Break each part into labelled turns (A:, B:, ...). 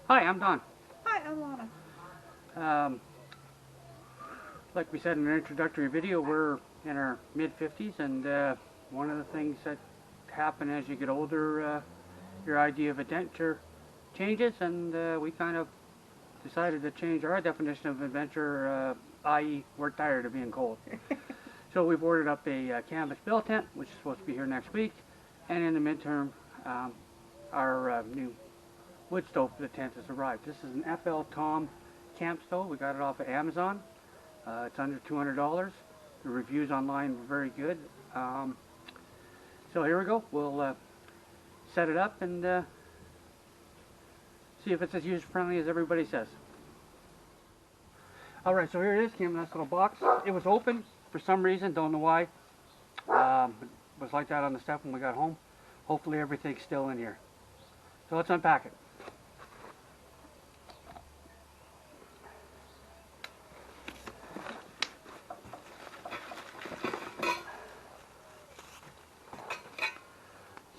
A: Hi, I'm Don.
B: Hi, I'm Lana.
A: Like we said in our introductory video, we're in our mid-50s, and one of the things that happen as you get older, your idea of adventure changes, and we kind of decided to change our definition of adventure, i.e. we're tired of being cold. So we've ordered up a canvas bell tent, which is supposed to be here next week, and in the midterm, our new wood stove for the tent has arrived. This is an Fltom camp stove. We got it off of Amazon. It's under $200. The reviews online were very good. So here we go. We'll set it up and see if it's as user-friendly as everybody says. Alright, so here it is. Came in this little box. It was open for some reason. Don't know why. It was like that on the step when we got home. Hopefully everything's still in here. So let's unpack it.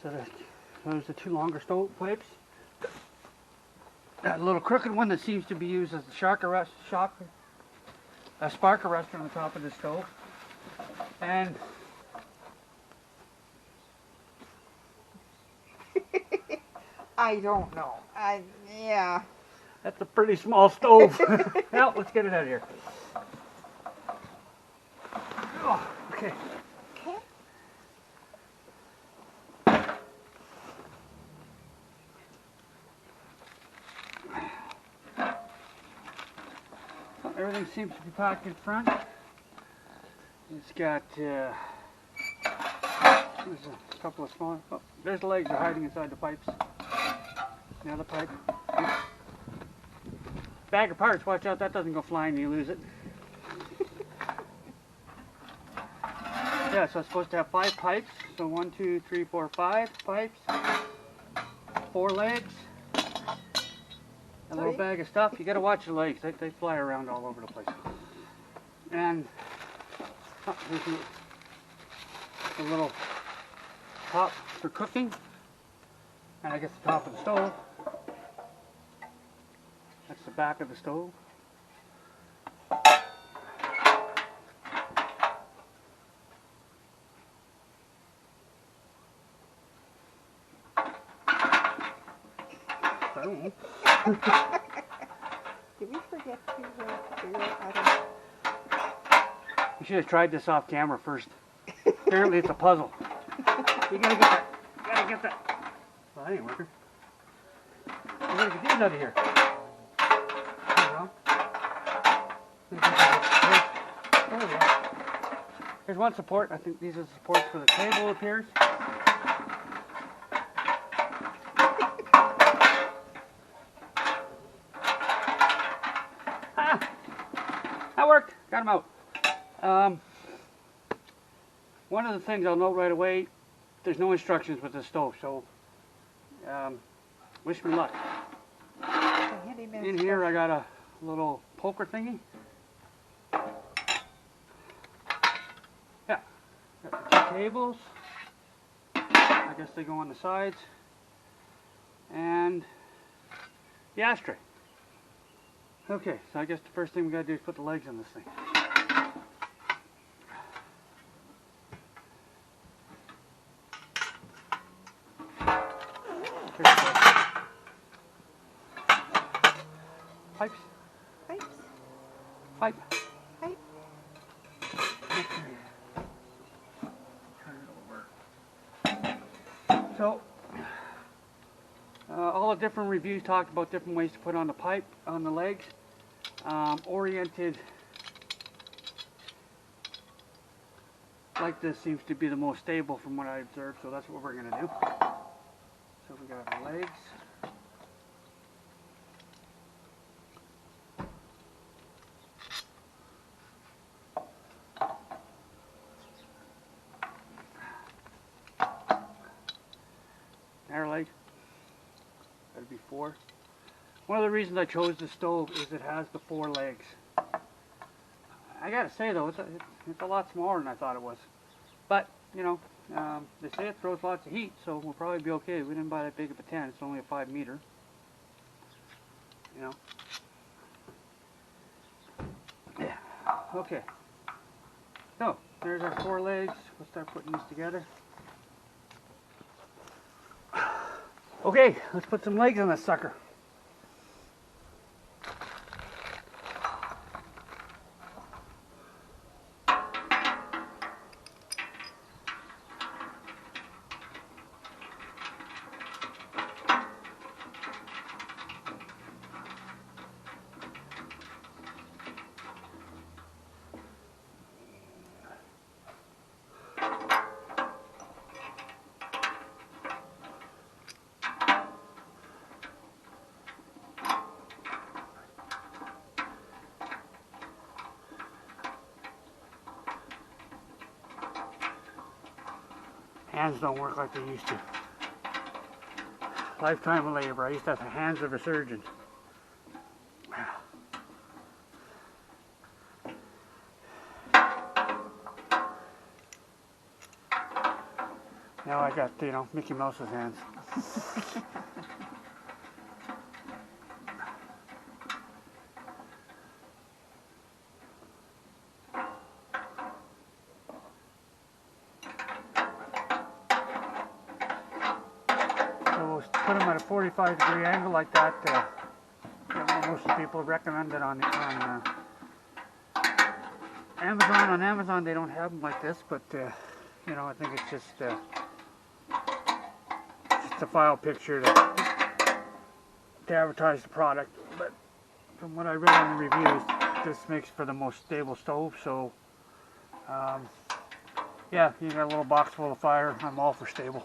A: So there's the two longer stove pipes. That little crooked one that seems to be used as the spark arrestor on the top of the stove. And
B: I don't know. Yeah.
A: That's a pretty small stove. Now, let's get it out of here. Oh, okay. Everything seems to be packed in front. It's got there's a couple of small. Oh, there's the legs are hiding inside the pipes. The other pipe. Oops. Bag of parts. Watch out! That doesn't go flying and you lose it. Yeah, so it's supposed to have 5 pipes. So 1, 2, 3, 4, 5 pipes. 4 legs. A little bag of stuff. You gotta watch your legs. They fly around all over the place. And here's the little top for cooking. And I guess the top of the stove. That's the back of the stove. So,
B: did we forget to figure out how
A: you should have tried this off camera first. Apparently it's a puzzle. You gotta get that. You gotta get that. Well, that ain't working. You gotta get these out of here. There we go. Here's one support. I think these are supports for the table, it appears. That worked. Got them out. One of the things I'll note right away, there's no instructions with the stove, so wish me luck. In here I got a little poker thingy. Yeah, got the 2 tables. I guess they go on the sides. And the ashtray. Okay, so I guess the first thing we gotta do is put the legs on this thing. Pipes.
B: Pipes.
A: Pipe.
B: Pipe.
A: Okay. Turn it over. So, all the different reviews talked about different ways to put on the pipe, on the legs. Oriented like this seems to be the most stable from what I observed, so that's what we're going to do. So we got our legs. Our leg. That'd be 4. One of the reasons I chose the stove is it has the 4 legs. I gotta say though, it's a lot smaller than I thought it was. But, you know, they say it throws lots of heat, so we'll probably be okay. We didn't buy that big of a tent, it's only a 5 meter. you know. Yeah. Okay. So there's our 4 legs. We'll start putting these together. Okay, let's put some legs on this sucker. Hands don't work like they used to. Lifetime of labor. I used to have the hands of a surgeon. Now I got, you know, Mickey Mouse's hands. Put them at a 45-degree angle like that. You know, most of the people recommend it on Amazon. On Amazon they don't have them like this, but you know, I think it's just a file picture to advertise the product. But from what I read on the reviews, this makes for the most stable stove. So yeah, you got a little box full of fire. I'm all for stable.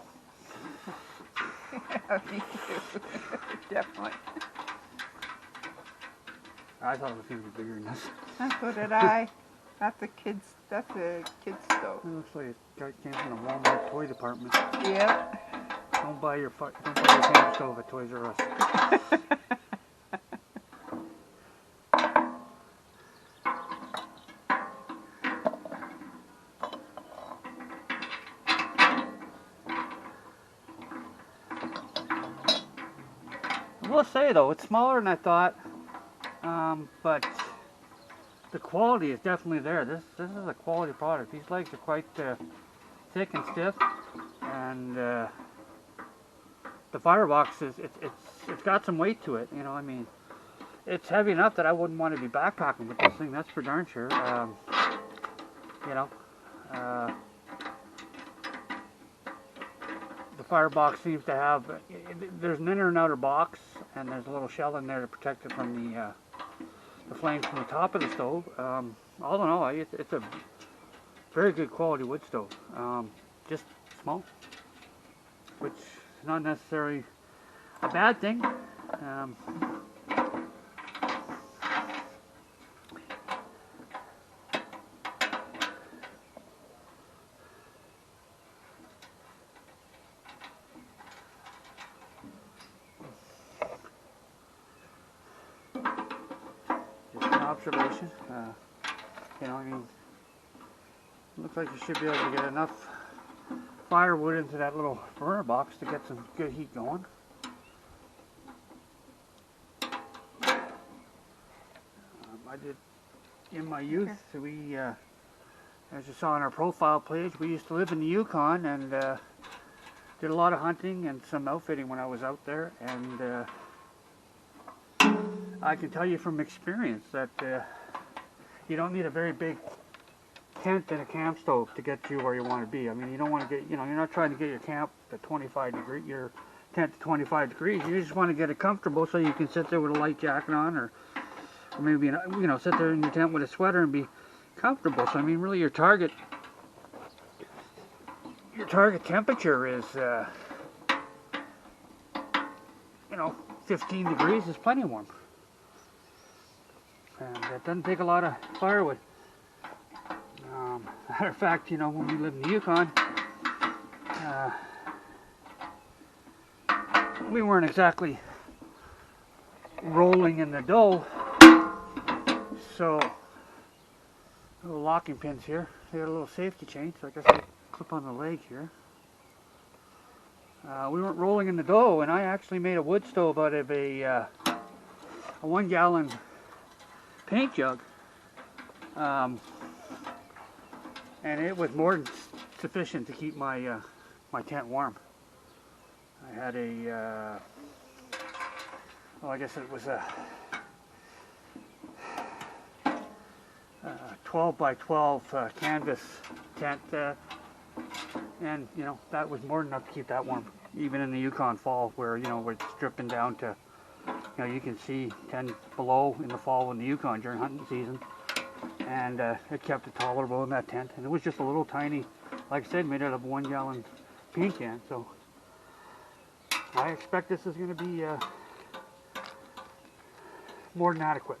B: Me too. Definitely.
A: I thought it was going to be bigger than this.
B: So did I. That's a kid's stove.
A: It looks like it came from the Walmart toy department.
B: Yep.
A: Don't buy your camp stove at Toys R Us. I will say though, it's smaller than I thought, but the quality is definitely there. This is a quality product. These legs are quite thick and stiff, and the firebox it's got some weight to it. You know, I mean, it's heavy enough that I wouldn't want to be backpacking with this thing. That's for darn sure. You know. The firebox seems to have, there's an inner and outer box, and there's a little shell in there to protect it from the flames from the top of the stove. All in all, it's a very good quality wood stove. Just small, which is not necessarily a bad thing. Observation. You know, I mean, looks like you should be able to get enough firewood into that little burner box to get some good heat going. I did in my youth. We, as you saw on our profile page, we used to live in the Yukon and did a lot of hunting and some outfitting when I was out there, and I can tell you from experience that you don't need a very big tent and a camp stove to get you where you want to be. I mean, you don't want to get, you know, you're not trying to get your camp to 25 degrees, your tent to 25 degrees. You just want to get it comfortable so you can sit there with a light jacket on, or maybe, you know, sit there in your tent with a sweater and be comfortable. So I mean, really, your target temperature is, you know, 15 degrees is plenty warm. And it doesn't take a lot of firewood. Matter of fact, you know, when we lived in the Yukon, we weren't exactly rolling in the dough. So, little locking pins here. They got a little safety chain, so I guess I clip on the leg here. We weren't rolling in the dough, and I actually made a wood stove out of a a 1 gallon paint jug, and it was more than sufficient to keep my my tent warm. I had a well, I guess it was a 12 by 12 canvas tent, and you know, that was more than enough to keep that warm, even in the Yukon fall, where, you know, we're stripping down to, you know, you can see 10 below in the fall in the Yukon during hunting season, and it kept it tolerable in that tent. And it was just a little tiny, like I said, made out of a 1 gallon paint can, so I expect this is going to be more than adequate.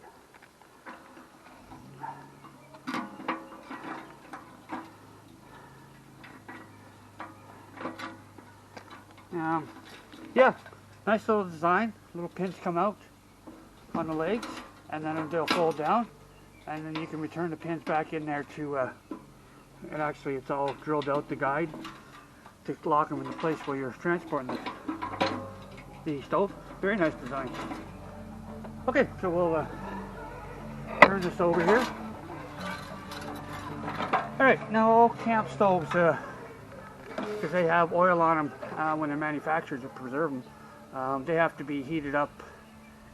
A: Yeah, nice little design. Little pins come out on the legs, and then they'll fold down, and then you can return the pins back in there to, and actually it's all drilled out, the guide, to lock them into place while you're transporting the stove. Very nice design. Okay, so we'll turn this over here. Alright, now all camp stoves, because they have oil on them when they're manufactured to preserve them, they have to be heated up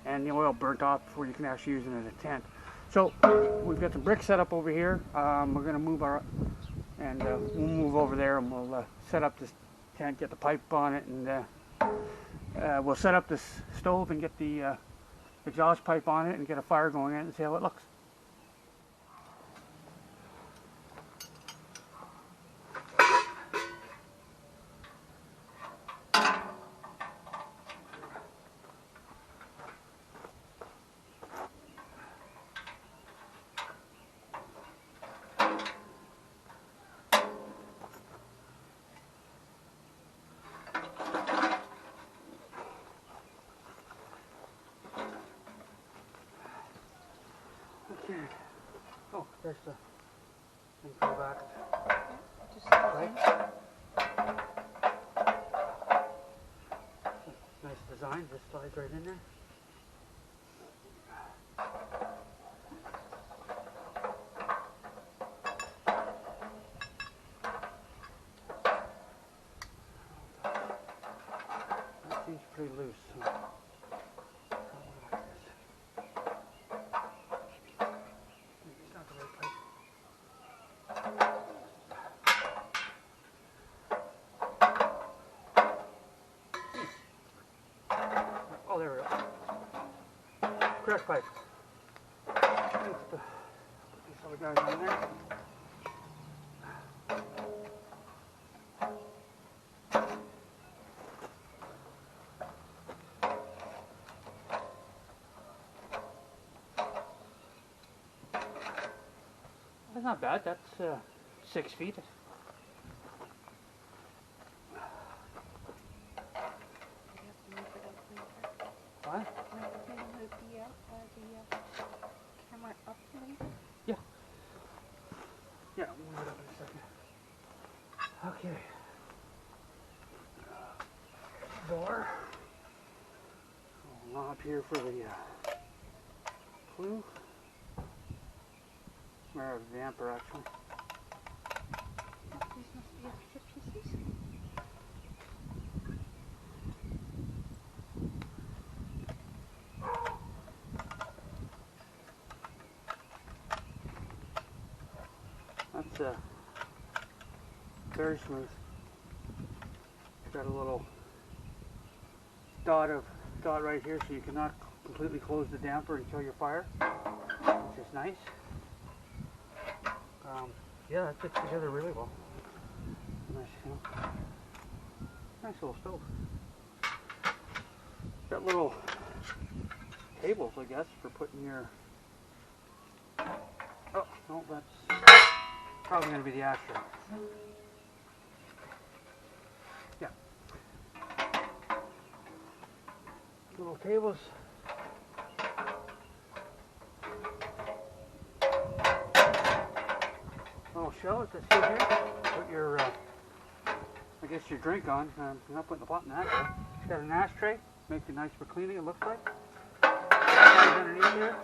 A: and the oil burnt off before you can actually use it in a tent. So we've got some bricks set up over here. We're going to move our, and we'll move over there, and we'll set up this tent, get the pipe on it, and we'll set up this stove and get the exhaust pipe on it and get a fire going in it and see how it looks. Okay. Oh, there's the thing for the back.
B: Just
A: Right. Nice design, just slides right in there. That seems pretty loose. So. Oh, there we go. Crack pipe. Let's put these other guys on there. That's not bad. That's 6 feet. What?
B: Camera up later?
A: Yeah. Yeah, we'll move it up in a second. Okay. Door. Knob here for the clue. Or the damper, actually.
B: These must be extra pieces.
A: That's very smooth. It's got a little dot right here, so you cannot completely close the damper until your fire, which is nice. Yeah, that fits together really well. Nice, you know, nice little stove. Got little tables, I guess, for putting your. Oh no, that's probably going to be the ashtray. Yeah. Little tables. Little shelves that sit here. Put your, I guess your drink on. You're not putting the pot in that. Got an ashtray. Makes it nice for cleaning, it looks like. underneath there.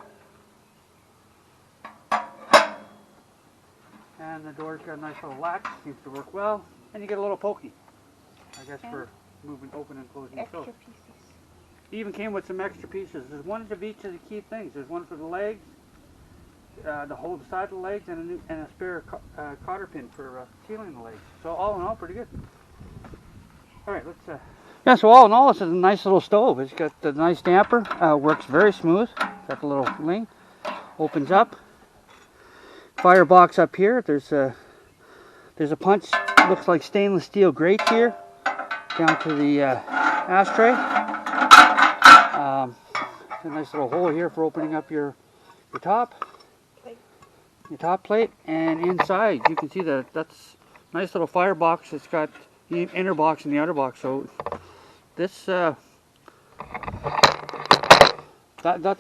A: And the door's got a nice little latch, seems to work well. And you get a little pokey, I guess, for moving, open and closing the
B: Extra
A: stove.
B: pieces.
A: It even came with some extra pieces. There's one of each of the key things. There's one for the legs, to hold the side of the legs, and a spare cotter pin for sealing the legs. So all in all, pretty good. All right, let's. Yeah, so all in all, this is a nice little stove. It's got the nice damper. Works very smooth. Got the little ring. Opens up. Firebox up here. There's a punch. Looks like stainless steel grate here. Down to the ashtray. A nice little hole here for opening up your top plate, and inside you can see that that's a nice little firebox. It's got the inner box and the outer box. So this that's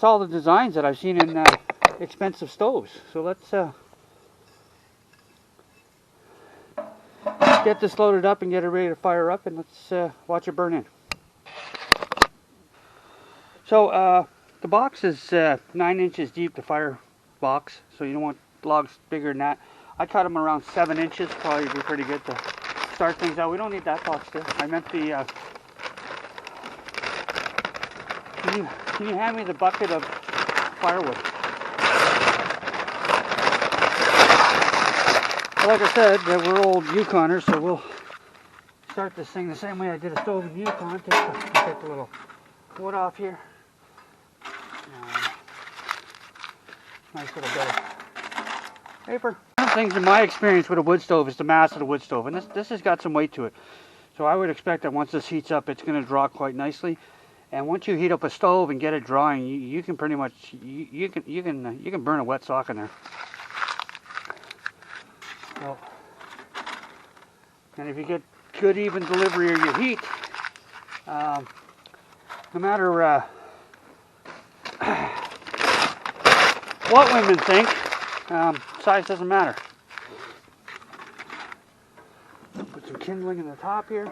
A: all the designs that I've seen in expensive stoves. So let's get this loaded up and get it ready to fire up, and let's watch it burn in. So the box is 9 inches deep, the fire box, so you don't want logs bigger than that. I cut them around 7 inches, probably be pretty good to start things out. We don't need that box there. I meant the, can you hand me the bucket of firewood? Like I said, we're old Yukoners, so we'll start this thing the same way I did a stove in Yukon. Take the little wood off here. Nice little bit of paper. One of the things in my experience with a wood stove is the mass of the wood stove, and this has got some weight to it. So I would expect that once this heats up, it's going to draw quite nicely. And once you heat up a stove and get it drawing, you can pretty much you can burn a wet sock in there. So, and if you get good even delivery of your heat, no matter what women think, size doesn't matter. Put some kindling in the top here.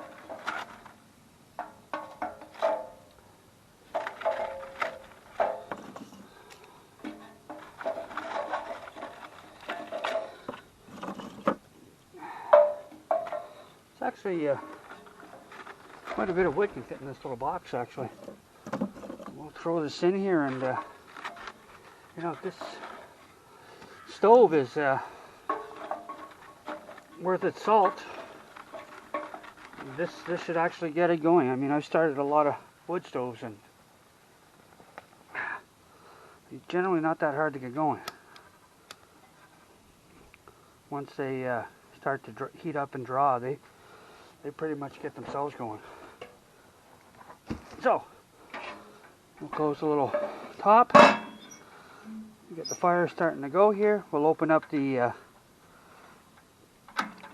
A: It's actually quite a bit of wood can fit in this little box, actually. We'll throw this in here, and you know, this stove is worth its salt. This should actually get it going. I mean, I've started a lot of wood stoves, and they're generally not that hard to get going. Once they start to heat up and draw, they pretty much get themselves going. So we'll close the little top. Get the fire starting to go here. We'll open up the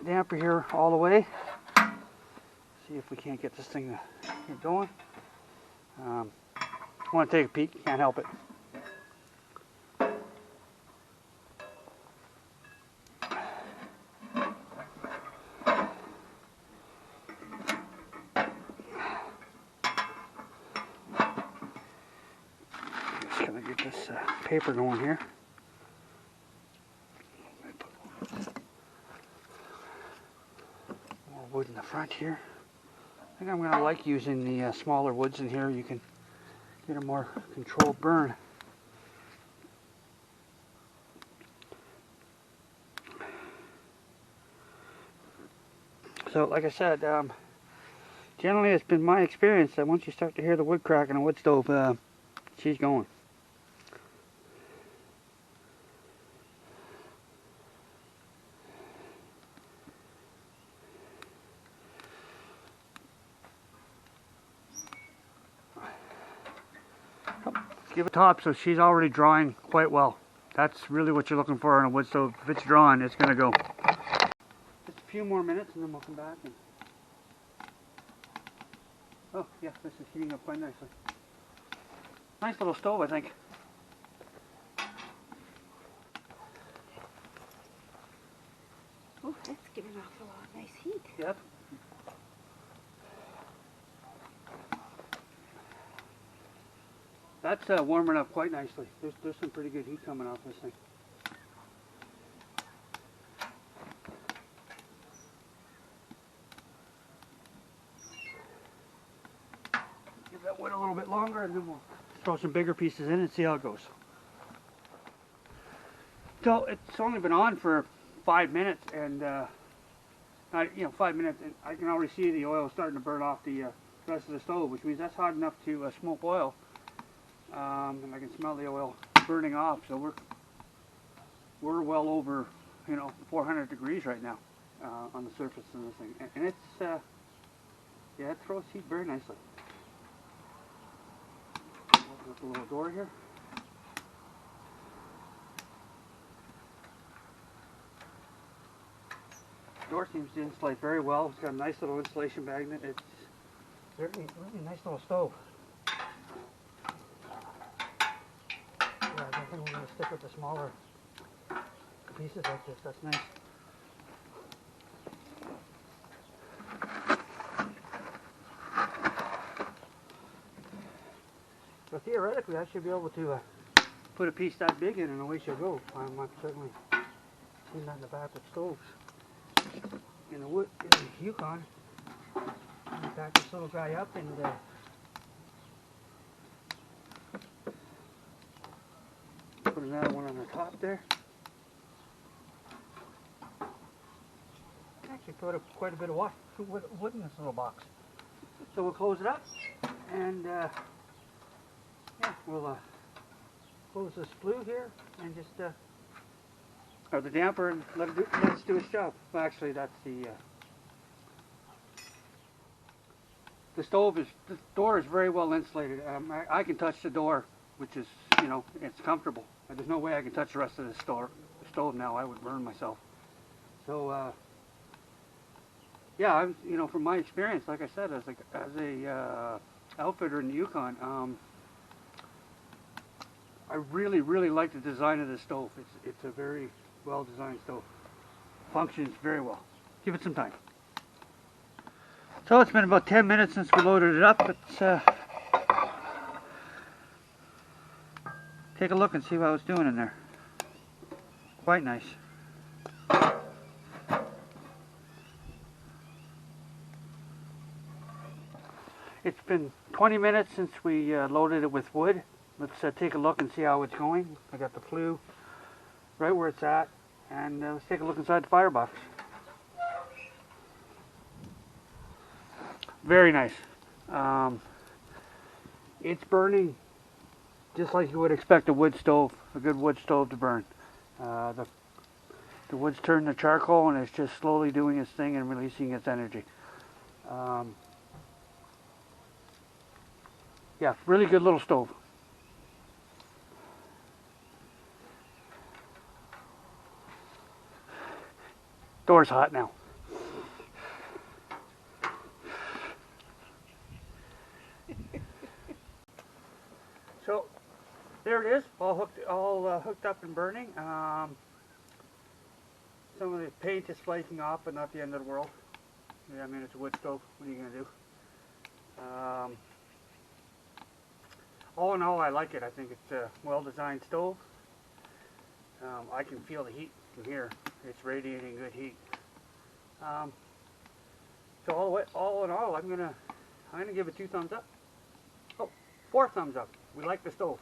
A: damper here all the way. See if we can't get this thing to get going. I want to take a peek. Can't help it. Just gonna get this paper going here. More wood in the front here. I think I'm going to like using the smaller woods in here. You can get a more controlled burn. So like I said, generally it's been my experience that once you start to hear the wood crack in a wood stove, she's going. Give it top, so she's already drawing quite well. That's really what you're looking for in a wood stove. If it's drawing, it's going to go. Just a few more minutes and then we'll come back. And... oh yeah, this is heating up quite nicely. Nice little stove, I think.
B: Oh, that's giving off a lot of nice heat.
A: Yep. that's warming up quite nicely. There's some pretty good heat coming off this thing. Give that wood a little bit longer, and then we'll throw some bigger pieces in and see how it goes. So it's only been on for 5 minutes, and 5 minutes, and I can already see the oil starting to burn off the rest of the stove, which means that's hot enough to smoke oil, and I can smell the oil burning off. So we're well over 400 degrees right now on the surface of this thing, and it's it throws heat very nicely. Open up the little door here. Door seems to insulate very well. It's got a nice little insulation bag in it. It's really nice little stove. Yeah, I think we're going to stick with the smaller pieces like this. That's nice. So theoretically, I should be able to put a piece that big in and away she'll go. I've certainly seen that in the back with stoves. In the Yukon, you back this little guy up and put another one on the top there. Actually put quite a bit of wood in this little box. So we'll close it up, and we'll close this flue here and just or the damper, and let it do its job. Well, actually, that's the door is very well insulated. I can touch the door, which is, it's comfortable. There's no way I can touch the rest of the stove now. I would burn myself. So, yeah, I'm, from my experience, like I said, as a outfitter in the Yukon, I really like the design of this stove. It's a very well-designed stove. Functions very well. Give it some time. So it's been about 10 minutes since we loaded it up. Let's take a look and see how it's doing in there. Quite nice. It's been 20 minutes since we loaded it with wood. Let's take a look and see how it's going. I got the flue right where it's at, and let's take a look inside the firebox. Very nice. It's burning just like you would expect a wood stove, a good wood stove to burn. The wood's turned to charcoal, and it's just slowly doing its thing and releasing its energy. Yeah, really good little stove. Door's hot now. So there it is, all hooked up and burning. Some of the paint is flaking off, but not the end of the world. Yeah, I mean, it's a wood stove. What are you gonna do? All in all, I like it. I think it's a well-designed stove. I can feel the heat from here. It's radiating good heat. So all in all, I'm gonna give it 2 thumbs up. Oh, 4 thumbs up. We like the stove.